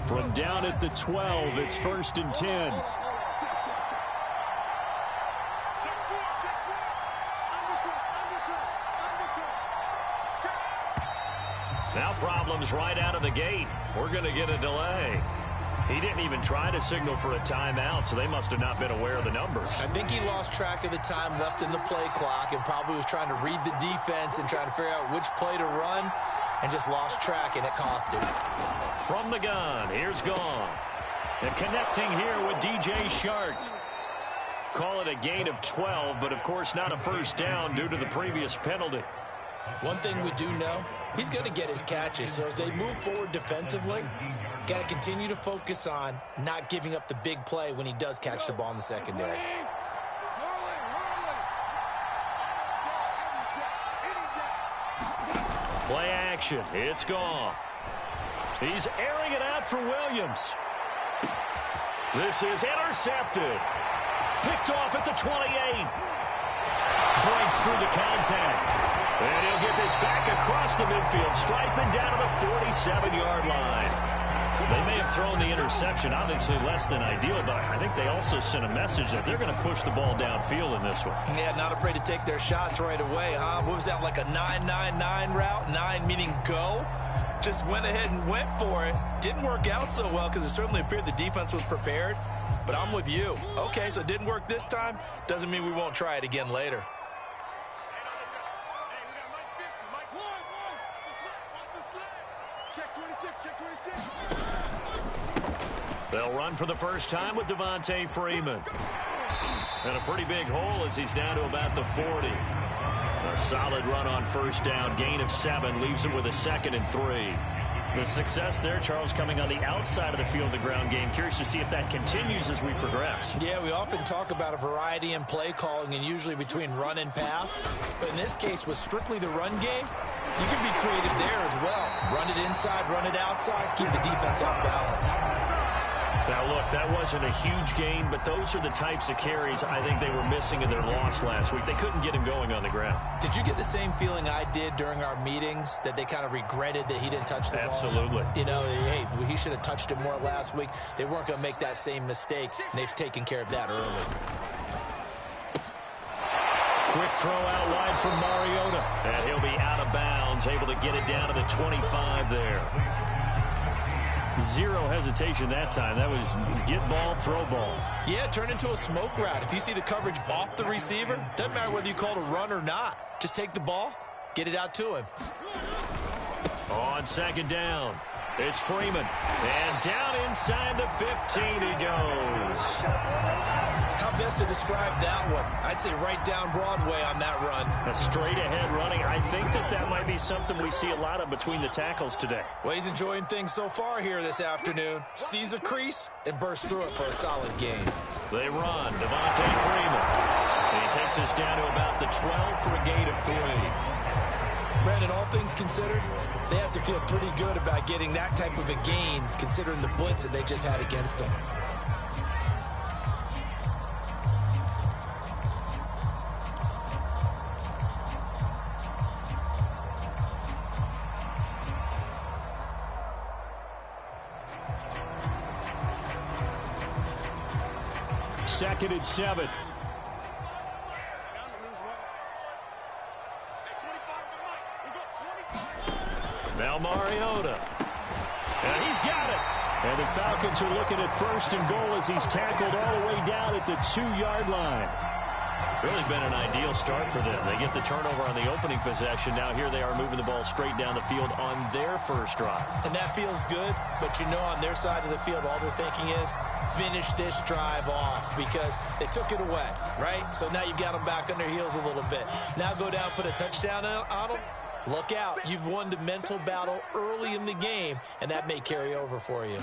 From down at the 12, it's 1st and 10. Now problems right out of the gate. We're going to get a delay. He didn't even try to signal for a timeout, so they must have not been aware of the numbers. I think he lost track of the time left in the play clock and probably was trying to read the defense and trying to figure out which play to run and just lost track, and it cost him. From the gun, here's Goff. And connecting here with DJ Shark. Call it a gain of 12, but of course not a first down due to the previous penalty. One thing we do know, he's going to get his catches. So as they move forward defensively, got to continue to focus on not giving up the big play when he does catch the ball in the secondary. Play action. It's Goff. He's airing it out for Williams. This is intercepted. Picked off at the 28. Breaks through the contact. And he'll get this back across the midfield stripe and down to the 47-yard line. They may have thrown the interception, obviously less than ideal, but I think they also sent a message that they're going to push the ball downfield in this one. Yeah, not afraid to take their shots right away, huh? What was that, like a 9-9-9 route? 9 meaning go? Just went ahead and went for it. Didn't work out so well because it certainly appeared the defense was prepared. But I'm with you. Okay, so it didn't work this time. Doesn't mean we won't try it again later. They'll run for the first time with Devontae Freeman. And a pretty big hole as he's down to about the 40. A solid run on first down. Gain of 7 leaves him with a 2nd and 3. The success there, Charles, coming on the outside of the field, the ground game. Curious to see if that continues as we progress. Yeah, we often talk about a variety in play calling and usually between run and pass. But in this case, with strictly the run game, you can be creative there as well. Run it inside, run it outside, keep the defense off balance. Now, look, that wasn't a huge gain, but those are the types of carries I think they were missing in their loss last week. They couldn't get him going on the ground. Did you get the same feeling I did during our meetings, that they kind of regretted that he didn't touch the ball? Absolutely. You know, hey, he should have touched it more last week. They weren't going to make that same mistake, and they've taken care of that early. Quick throw out wide from Mariota, and he'll be out of bounds, able to get it down to the 25 there. Zero hesitation that time. That was get ball, throw ball. Yeah, turn into a smoke route. If you see the coverage off the receiver, doesn't matter whether you call it a run or not. Just take the ball, get it out to him. On 2nd down, it's Freeman. And down inside the 15 he goes. How best to describe that one? I'd say right down Broadway on that run. A straight-ahead running. I think that might be something we see a lot of between the tackles today. Well, he's enjoying things so far here this afternoon. Sees a crease and bursts through it for a solid gain. They run. Devontae Freeman. And he takes us down to about the 12 for a gain of 3. Brandon, all things considered, they have to feel pretty good about getting that type of a gain considering the blitz that they just had against them. Second and 7. Now Mariota. And he's got it. And the Falcons are looking at 1st and goal as he's tackled all the way down at the 2-yard line. Really been an ideal start for them. They get the turnover on the opening possession. Now here they are moving the ball straight down the field on their first drive. And that feels good, but you know on their side of the field all they're thinking is finish this drive off because they took it away, right? So now you've got them back on their heels a little bit. Now go down, put a touchdown on them. Look out. You've won the mental battle early in the game, and that may carry over for you.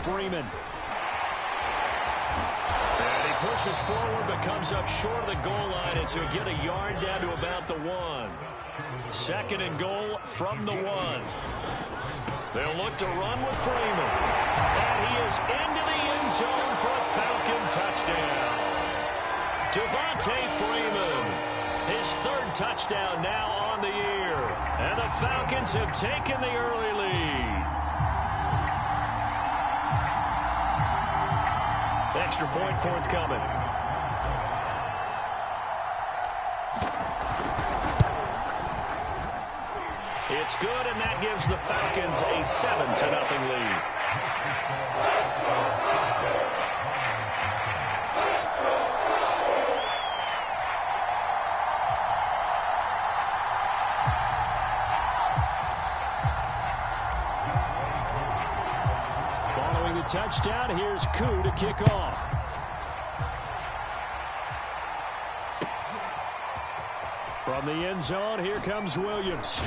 Freeman. And he pushes forward but comes up short of the goal line as he'll get a yard down to about the 1. 2nd and goal from the 1. They'll look to run with Freeman. And he is into the end zone for a Falcon touchdown. Devontae Freeman, his 3rd touchdown now on the year. And the Falcons have taken the early lead. Extra point forthcoming. It's good, and that gives the Falcons a 7-0 lead. Following the touchdown, here's Koo to kick off. From the end zone, here comes Williams.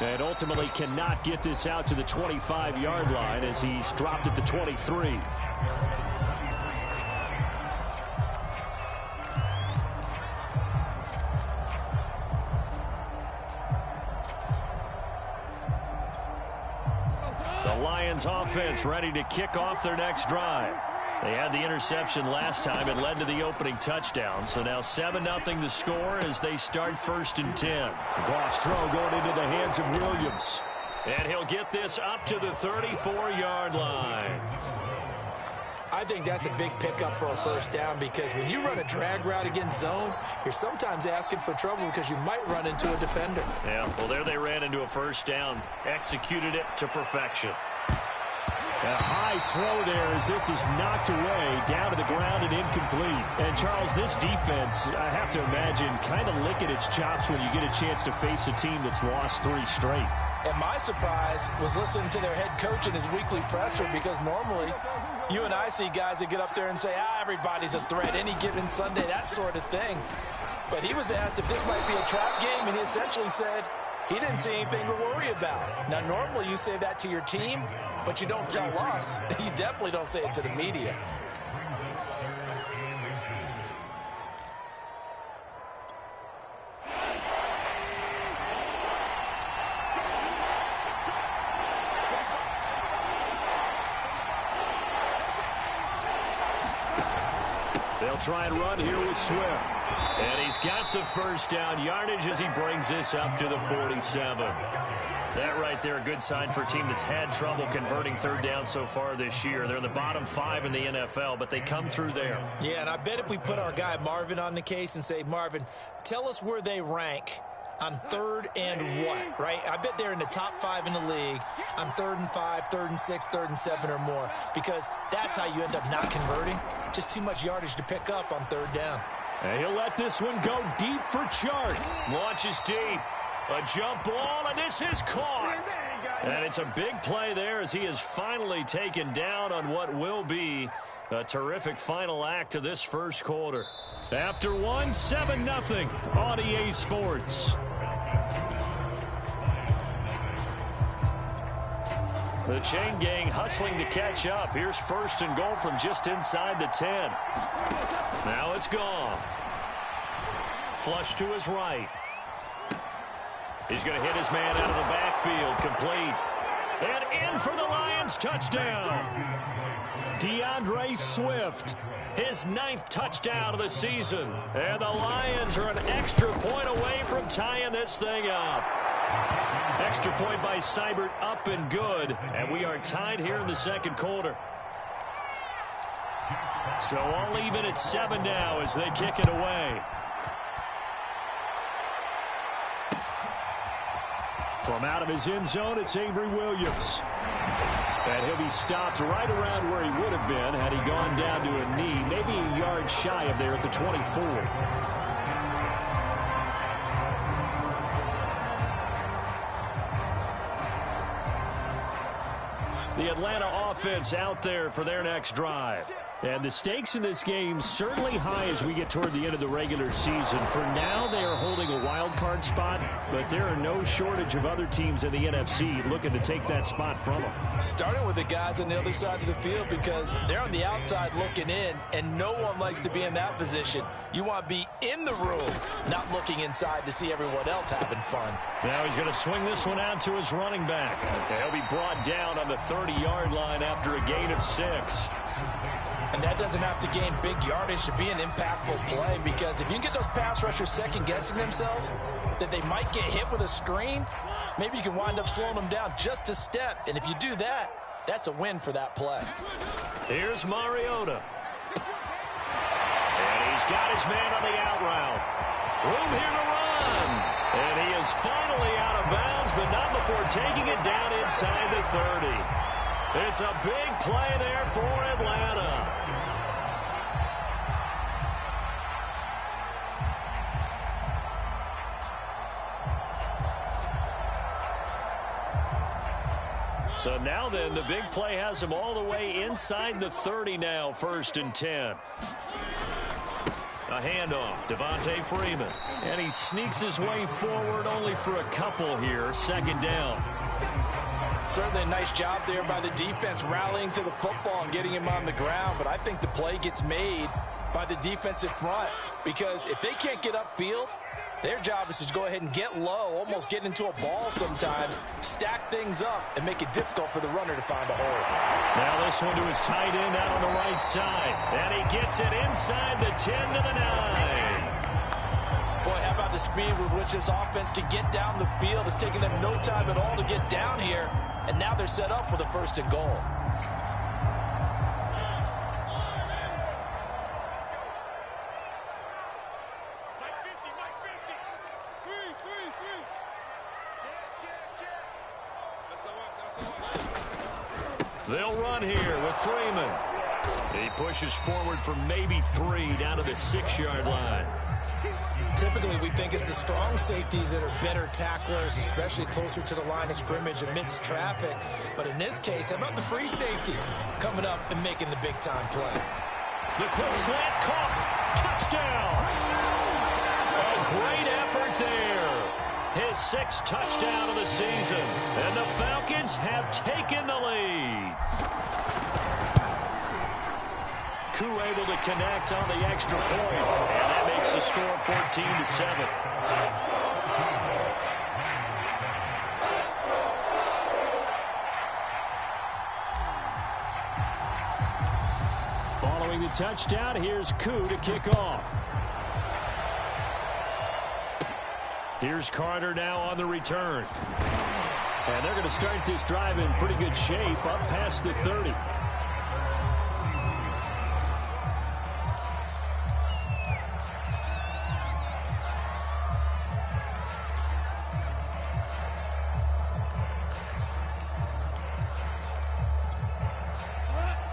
And ultimately cannot get this out to the 25-yard line as he's dropped at the 23. The Lions offense ready to kick off their next drive. They had the interception last time. It led to the opening touchdown. So now 7-0 the score as they start 1st and 10. Goff's throw going into the hands of Williams. And he'll get this up to the 34-yard line. I think that's a big pickup for a first down because when you run a drag route against zone, you're sometimes asking for trouble because you might run into a defender. Yeah, well, there they ran into a first down. Executed it to perfection. A high throw there as this is knocked away, down to the ground and incomplete. And, Charles, this defense, I have to imagine, kind of licking its chops when you get a chance to face a team that's lost 3 straight. And my surprise was listening to their head coach in his weekly presser because normally you and I see guys that get up there and say, everybody's a threat any given Sunday, that sort of thing. But he was asked if this might be a trap game, and he essentially said he didn't see anything to worry about. Now, normally you say that to your team, but you don't tell us. You definitely don't say it to the media. They'll try and run here with Swift. And he's got the first down yardage as he brings this up to the 47. That right there, a good sign for a team that's had trouble converting 3rd down so far this year. They're in the bottom 5 in the NFL, but they come through there. Yeah, and I bet if we put our guy Marvin on the case and say, Marvin, tell us where they rank on 3rd and what, right? I bet they're in the top 5 in the league on 3rd and 5, 3rd and 6, 3rd and 7 or more, because that's how you end up not converting. Just too much yardage to pick up on 3rd down. And he'll let this one go deep for Chart. Launches deep. A jump ball, and this is caught. And it's a big play there as he is finally taken down on what will be a terrific final act of this first quarter. After 1, 7-0 on EA Sports. The chain gang hustling to catch up. Here's 1st and goal from just inside the 10. Now it's gone. Flush to his right. He's going to hit his man out of the backfield. Complete. And in for the Lions. Touchdown. DeAndre Swift. His 9th touchdown of the season. And the Lions are an extra point away from tying this thing up. Extra point by Seibert up and good. And we are tied here in the 2nd quarter. So all even at 7 now as they kick it away. From out of his end zone, it's Avery Williams. And he'll be stopped right around where he would have been had he gone down to a knee, maybe a yard shy of there at the 24. The Atlanta offense out there for their next drive. And the stakes in this game certainly high as we get toward the end of the regular season. For now, they are holding a wild card spot, but there are no shortage of other teams in the NFC looking to take that spot from them. Starting with the guys on the other side of the field because they're on the outside looking in, and no one likes to be in that position. You want to be in the room, not looking inside to see everyone else having fun. Now he's going to swing this one out to his running back. He'll be brought down on the 30-yard line after a gain of 6. And that doesn't have to gain big yardage to be an impactful play because if you can get those pass rushers second-guessing themselves that they might get hit with a screen, maybe you can wind up slowing them down just a step. And if you do that, that's a win for that play. Here's Mariota. And he's got his man on the out route. Room here to run. And he is finally out of bounds, but not before taking it down inside the 30. It's a big play there for Atlanta. So now then, the big play has him all the way inside the 30 now, 1st and 10. A handoff, Devontae Freeman. And he sneaks his way forward only for a couple here, 2nd down. Certainly a nice job there by the defense rallying to the football and getting him on the ground. But I think the play gets made by the defensive front because if they can't get upfield, their job is to go ahead and get low, almost get into a ball sometimes, stack things up, and make it difficult for the runner to find a hole. Now this one to his tight end out on the right side. And he gets it inside the 10 to the 9. Boy, how about the speed with which this offense can get down the field? It's taken them no time at all to get down here, and now they're set up for the 1st and goal. They'll run here with Freeman. He pushes forward for maybe 3 down to the 6-yard line. Typically, we think it's the strong safeties that are better tacklers, especially closer to the line of scrimmage amidst traffic. But in this case, how about the free safety coming up and making the big-time play? The quick slant caught. Touchdown. A great effort there. His 6th touchdown of the season. And the Falcons have taken the lead. Koo able to connect on the extra point. And that makes the score 14-7. Following the touchdown, here's Koo to kick off. Here's Carter now on the return. And they're going to start this drive in pretty good shape up past the 30.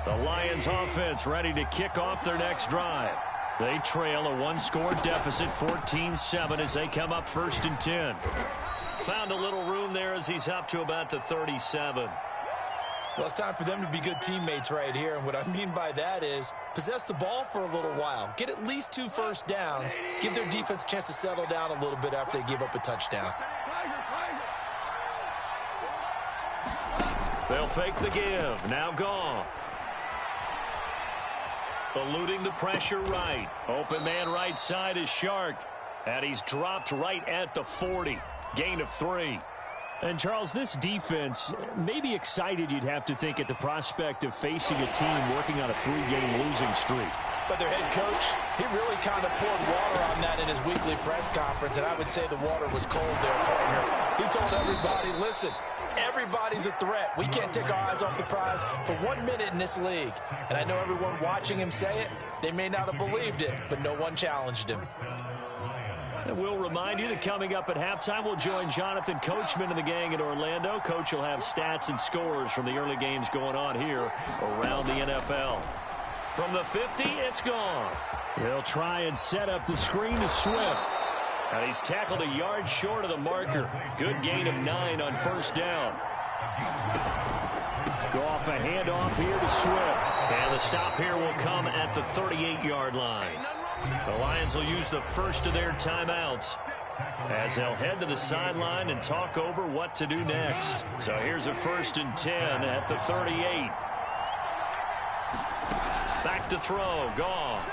The Lions offense ready to kick off their next drive. They trail a 1-score deficit, 14-7, as they come up 1st and 10. Found a little room there as he's up to about the 37. Well, it's time for them to be good teammates right here. And what I mean by that is possess the ball for a little while. Get at least 2 first downs. Give their defense a chance to settle down a little bit after they give up a touchdown. They'll fake the give. Now Goff. Eluding the pressure right. Open man right side is Shark. And he's dropped right at the 40. Gain of 3. And, Charles, this defense may be excited, you'd have to think, at the prospect of facing a team working on a 3-game losing streak. But their head coach, he really kind of poured water on that in his weekly press conference, and I would say the water was cold there, partner. He told everybody, listen, everybody's a threat. We can't take our eyes off the prize for 1 minute in this league. And I know everyone watching him say it, they may not have believed it, but no one challenged him. And we'll remind you that coming up at halftime, we'll join Jonathan Coachman and the gang in Orlando. Coach will have stats and scores from the early games going on here around the NFL. From the 50, it's Goff. They'll try and set up the screen to Swift. And he's tackled a yard short of the marker. Good gain of 9 on 1st down. Goff a handoff here to Swift. And the stop here will come at the 38-yard line. The Lions will use the first of their timeouts as they'll head to the sideline and talk over what to do next. So here's a 1st and 10 at the 38. Back to throw. Goff.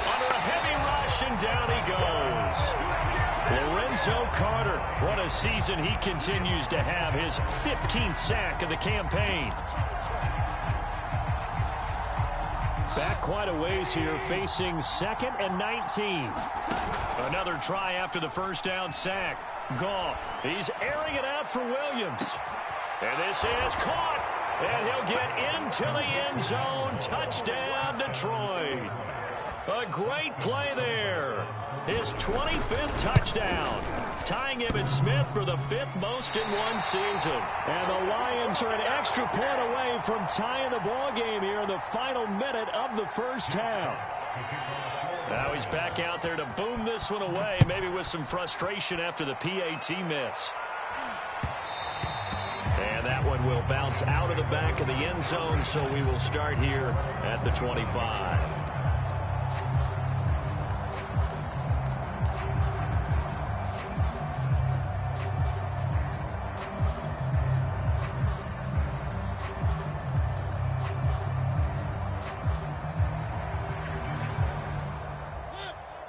Under a heavy rush, and down he goes. Lorenzo Carter. What a season he continues to have. His 15th sack of the campaign. Back quite a ways here, facing 2nd and 19. Another try after the 1st down sack. Goff. He's airing it out for Williams. And this is caught. And he'll get into the end zone. Touchdown, Detroit. A great play there. His 25th touchdown. Tying Emmitt Smith for the 5th most in one season. And the Lions are an extra point away from tying the ball game here in the final minute of the first half. Now he's back out there to boom this one away, maybe with some frustration after the PAT miss. And that one will bounce out of the back of the end zone, so we will start here at the 25.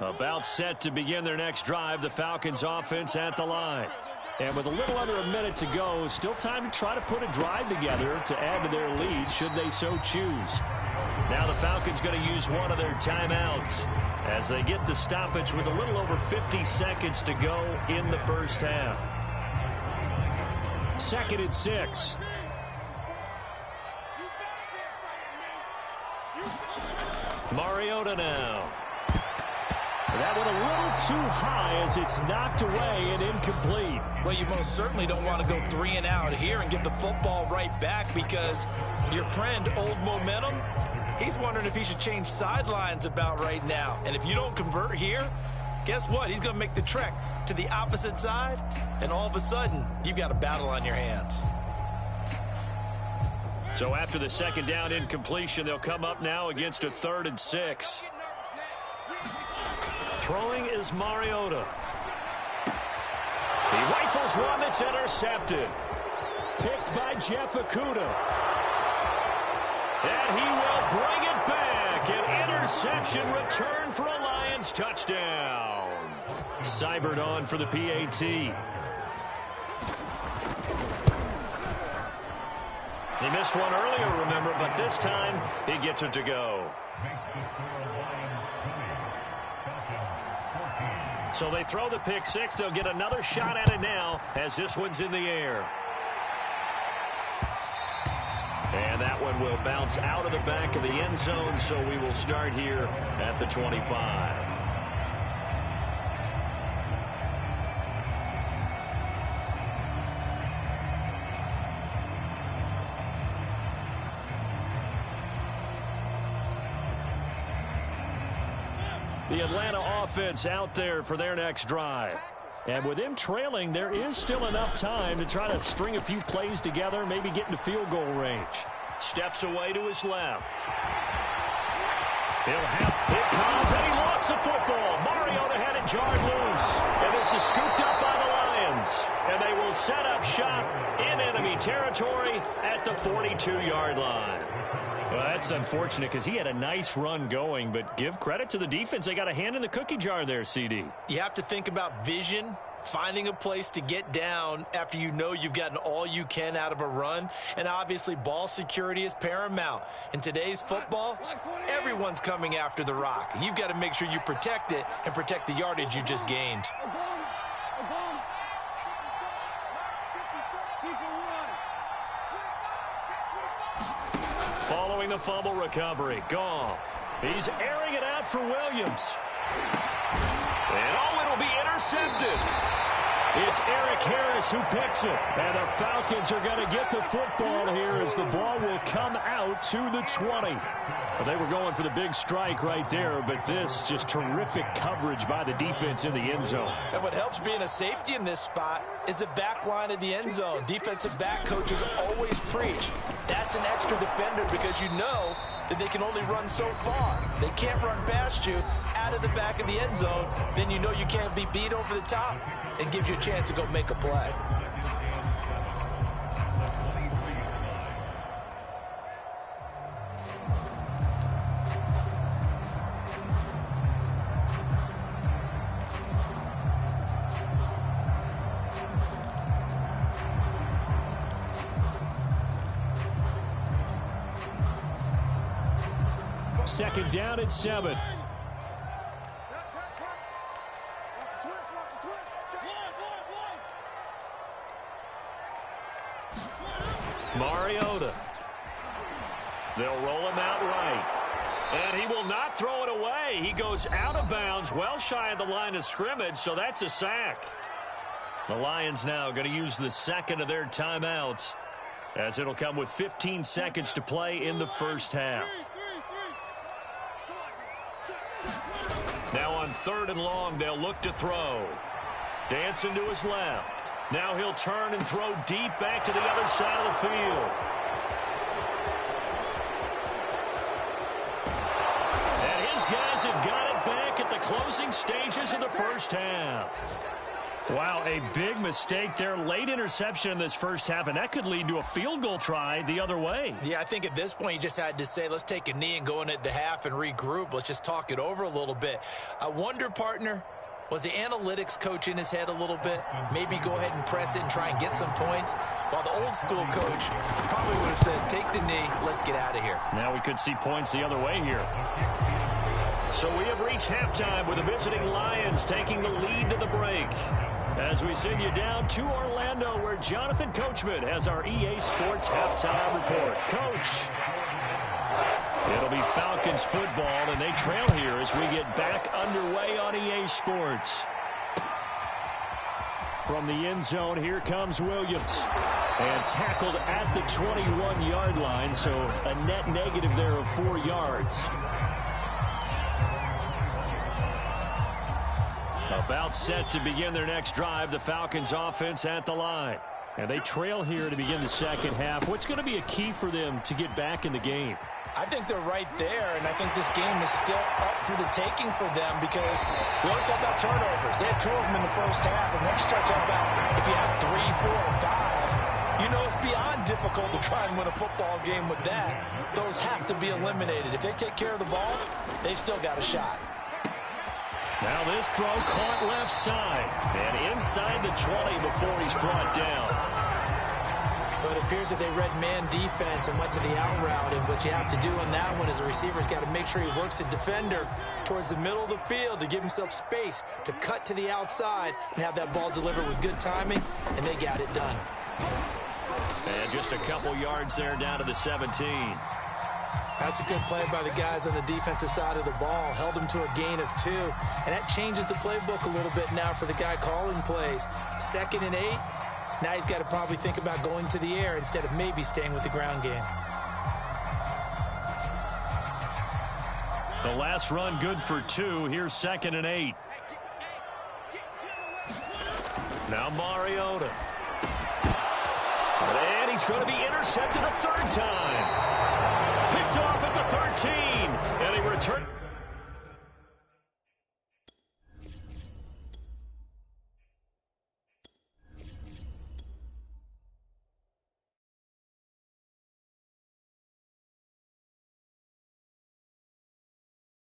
About set to begin their next drive, the Falcons offense at the line. And with a little under a minute to go, still time to try to put a drive together to add to their lead should they so choose. Now the Falcons going to use one of their timeouts as they get the stoppage with a little over 50 seconds to go in the first half. 2nd and 6. Mariota now. That one a little too high as it's knocked away and incomplete. Well, you most certainly don't want to go 3 and out here and get the football right back because your friend, Old Momentum, he's wondering if he should change sidelines about right now. And if you don't convert here, guess what? He's going to make the trek to the opposite side, and all of a sudden, you've got a battle on your hands. So after the 2nd down incompletion, they'll come up now against a 3rd and 6. Throwing is Mariota. He rifles one that's intercepted. Picked by Jeff Okudah. And he will bring it back. An interception return for a Lions touchdown. Cybert on for the PAT. He missed one earlier, remember, but this time he gets it to go. So they throw the pick 6. They'll get another shot at it now as this one's in the air. And that one will bounce out of the back of the end zone, so we will start here at the 25. The Atlanta offense out there for their next drive. And with them trailing, there is still enough time to try to string a few plays together, maybe get into field goal range. Steps away to his left. It comes, and he lost the football. Mariota had it jarred loose. And this is scooped up by the Lions. And they will set up shop in enemy territory at the 42-yard line. Well, that's unfortunate because he had a nice run going, but give credit to the defense. They got a hand in the cookie jar there, CD. You have to think about vision, finding a place to get down after you know you've gotten all you can out of a run, and obviously ball security is paramount. In today's football, everyone's coming after the rock. You've got to make sure you protect it and protect the yardage you just gained. Following the fumble recovery, Goff. He's airing it out for Williams. And it'll be intercepted. It's Eric Harris who picks it. And the Falcons are going to get the football here as the ball will come out to the 20. Well, they were going for the big strike right there, but this just terrific coverage by the defense in the end zone. And what helps being a safety in this spot is the back line of the end zone. Defensive back coaches always preach. That's an extra defender because you know that they can only run so far. They can't run past you out of the back of the end zone. Then you know you can't be beat over the top. It gives you a chance to go make a play. Second down at 7. Mariota. They'll roll him out right. And he will not throw it away. He goes out of bounds, well shy of the line of scrimmage, so that's a sack. The Lions now going to use the second of their timeouts, as it'll come with 15 seconds to play in the first half. Now on 3rd and long, they'll look to throw. Dancing to his left. Now he'll turn and throw deep back to the other side of the field. And his guys have got it back at the closing stages of the first half. Wow, a big mistake there. Late interception in this first half, and that could lead to a field goal try the other way. Yeah, I think at this point you just had to say, let's take a knee and go in at the half and regroup. Let's just talk it over a little bit. I wonder, partner, was the analytics coach in his head a little bit? Maybe go ahead and press it and try and get some points? While the old school coach probably would have said, take the knee, let's get out of here. Now we could see points the other way here. So we have reached halftime with the visiting Lions taking the lead to the break. As we send you down to Orlando, where Jonathan Coachman has our EA Sports halftime report. Coach. It'll be Falcons football, and they trail here as we get back underway on EA Sports. From the end zone, here comes Williams. And tackled at the 21-yard line, so a net negative there of 4 yards. About set to begin their next drive, the Falcons offense at the line. And they trail here to begin the second half. What's going to be a key for them to get back in the game? I think they're right there, and I think this game is still up for the taking for them because we always talk about turnovers. They had 2 of them in the first half, and once you start talking about if you have 3, 4, or 5, you know it's beyond difficult to try and win a football game with that. Those have to be eliminated. If they take care of the ball, they've still got a shot. Now this throw caught left side and inside the 20 before he's brought down. But it appears that they read man defense and went to the out route, and what you have to do on that one is the receiver's got to make sure he works the defender towards the middle of the field to give himself space to cut to the outside and have that ball delivered with good timing, and they got it done. And just a couple yards there down to the 17. That's a good play by the guys on the defensive side of the ball. Held them to a gain of 2. And that changes the playbook a little bit now for the guy calling plays. 2nd and 8. Now he's got to probably think about going to the air instead of maybe staying with the ground game. The last run good for 2. Here's 2nd and 8. Now Mariota. And he's going to be intercepted a 3rd time. Picked off at the 13. And he returns